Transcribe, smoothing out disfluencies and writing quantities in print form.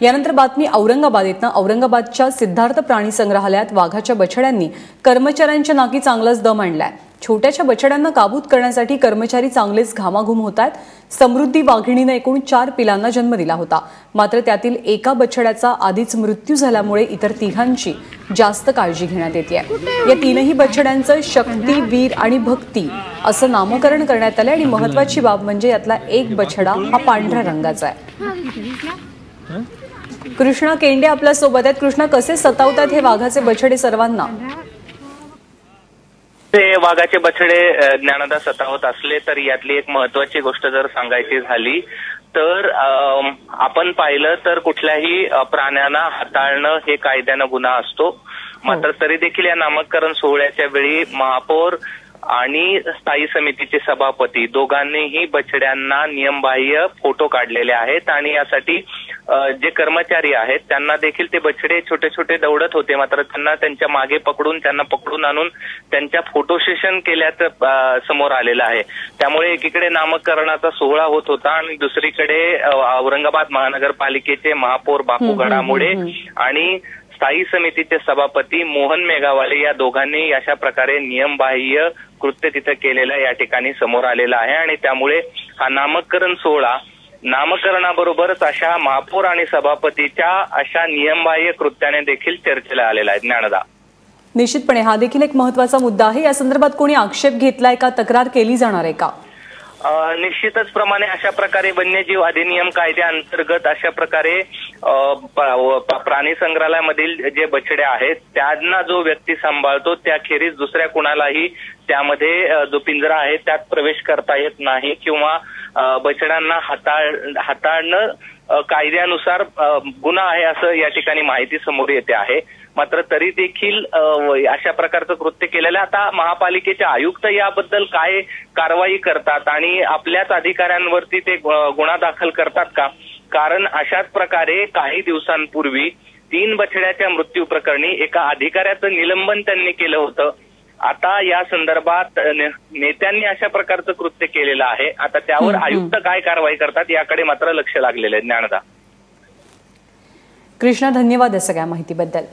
यानंतर बातमी औरंगाबाद इथनं। औरंगाबादच्या सिद्धार्थ प्राणी संग्रहालयात वाघाच्या बछड्यांनी कर्मचाऱ्यांच्या नाकी चांगलाच दम आणलाय। छोट्याशा बछड्यांना काबूत करण्यासाठी कर्मचारी चांगलेच घामाघूम होत आहेत। समृद्धी वाघिणीने एकूण 4 पिलांना जन्म दिला होता, मात्र त्यातील एका बछड्याचा आधीच मृत्यू झाल्यामुळे इतर तिघांची जास्त काळजी घेण्यात येते। या तीनही बछड्यांचं शक्ती, वीर आणि भक्ती असं नामकरण करण्यात आलं आणि महत्त्वाची बाब म्हणजे यातला एक बछडा हा पांढऱ्या रंगाचा आहे। कृष्णा केंडे आपल्या सोबत आहेत। कृष्णा, कसे सतावतात हे वाघाचे बछडे सर्वांना? ते वाघाचे बछडे ज्ञानदा सतावत असले तर यातली एक महत्वाची गोष्ट जर सांगायची झाली तर आपण पाहिलं तर कुठल्याही प्राण्यांना हाताळणं हे कायद्यानं गुन्हा असतो। मात्र तरी देखील या नामकरण सोहळ्याच्या वेळी महापौर आणि स्थायी समितीचे सभापती दोघांनीही बछड्यांना नियमबाह्य फोटो काढलेले आहेत आणि यासाठी जे कर्मचारी आहेत त्यांना देखील ते बछडे छोटे छोटे दौडत होते, मात्र त्यांना त्यांच्या मागे त्यांना पकडून आणून त्यांच्या फोटो सेशन केल्याचं समोर आलेलं आहे। त्यामुळे एकीकडे नामकरणाचा सोहळा होत होता आणि दुसरीकडे औरंगाबाद महानगरपालिकेचे महापौर बापू घडामोडे आणि स्थायी समितीचे सभापती मोहन मेघावाले या दोघांनी अशा प्रकारे नियमबाह्य कृत्य तिथे केलेलं या ठिकाणी समोर आलेलं आहे आणि त्यामुळे हा नामकरण सोहळा नामकरणाबरोबरच अशा महापौर आणि सभापतीच्या अशा नियमबाह्य कृत्याने देखील चर्चेला आलेला आहे। ज्ञानदा, निश्चितपणे हा देखील एक महत्त्वाचा मुद्दा आहे। या संदर्भात कोणी आक्षेप घेतलाय का, तक्रार केली जाणार आहे का? निश्चितच प्रमाणे अशा प्रकारे वन्यजीव अधिनियम कायद्याअंतर्गत अशा प्रकारे प्राणी संग्रहालयामधील जे बछडे आहेत त्यांना जो व्यक्ती सांभाळतो त्याखेरीज दुसऱ्या कुणालाही त्यामध्ये जो पिंजरा आहे त्यात प्रवेश करता येत नाही किंवा बछड्यांना हाताळणं कायद्यानुसार गुन्हा आहे असं या ठिकाणी माहिती समोर येते आहे। मात्र तरी देखील अशा प्रकारचं कृत्य केलेलं आता महापालिकेचे आयुक्त याबद्दल काय कारवाई करतात आणि आपल्याच अधिकाऱ्यांवरती ते गुन्हा दाखल करतात का? कारण अशाच प्रकारे काही दिवसांपूर्वी 3 बछड्याच्या मृत्यू प्रकरणी एका अधिकाऱ्याचं निलंबन त्यांनी केलं होतं। आता या संदर्भात नेत्यांनी अशा प्रकारचं कृत्य केलेलं आहे। आता त्यावर आयुक्त काय कारवाई करतात याकडे मात्र लक्ष लागलेलं आहे। ज्ञानदा, कृष्णा, धन्यवाद या सगळ्या माहितीबद्दल।